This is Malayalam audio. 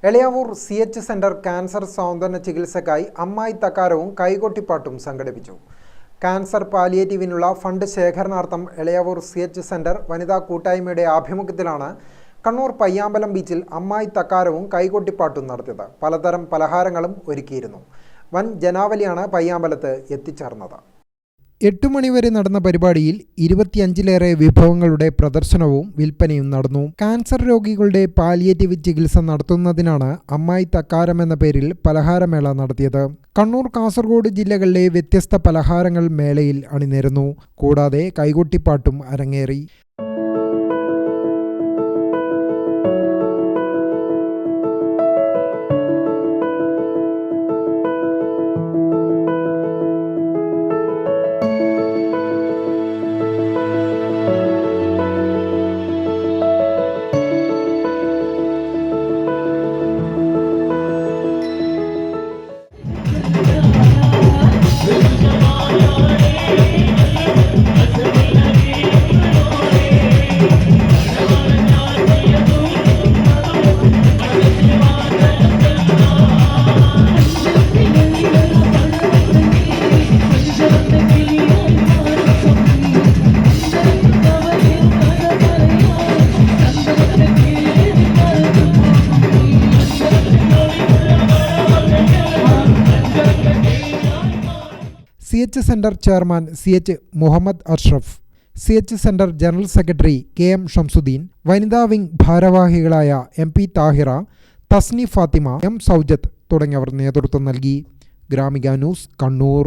എളയാവൂർ CH സെന്റർ ക്യാൻസർ സൗന്ദര്യ ചികിത്സയ്ക്കായി അമ്മായി തക്കാരവും കൈകൊട്ടിപ്പാട്ടും സംഘടിപ്പിച്ചു. ക്യാൻസർ പാലിയേറ്റീവിനുള്ള ഫണ്ട് ശേഖരണാർത്ഥം എളയാവൂർ CH സെന്റർ വനിതാ കൂട്ടായ്മയുടെ ആഭിമുഖ്യത്തിലാണ് കണ്ണൂർ പയ്യാമ്പലം ബീച്ചിൽ അമ്മായി തക്കാരവും കൈകൊട്ടിപ്പാട്ടും നടത്തിയത്. പലതരം പലഹാരങ്ങളും ഒരുക്കിയിരുന്നു. വൻ ജനാവലിയാണ് പയ്യാമ്പലത്ത് എത്തിച്ചേർന്നത്. 8 മണിവരെ നടന്ന പരിപാടിയിൽ 25-ലേറെ വിഭവങ്ങളുടെ പ്രദർശനവും വിൽപ്പനയും നടന്നു. ക്യാൻസർ രോഗികളുടെ പാലിയേറ്റീവ് ചികിത്സ നടത്തുന്നതിനാണ് അമ്മായി തക്കാരം എന്ന പേരിൽ പലഹാരമേള നടത്തിയത്. കണ്ണൂർ, കാസർഗോഡ് ജില്ലകളിലെ വ്യത്യസ്ത പലഹാരങ്ങൾ മേളയിൽ അണിനിരന്നു. കൂടാതെ കൈകൊട്ടിപ്പാട്ടും അരങ്ങേറി. CH centre chairman CH Muhammad Ashraf, CH centre general secretary KM Shamsuddin, വനിതാ വിംഗ് ഭാരവാഹികളായ MP താഹിറ, തസ്നി ഫാത്തിമ, M സൗജത്ത് തുടങ്ങിയവർ നേതൃത്വം നൽകി. ഗ്രാമിക ന്യൂസ്, കണ്ണൂർ.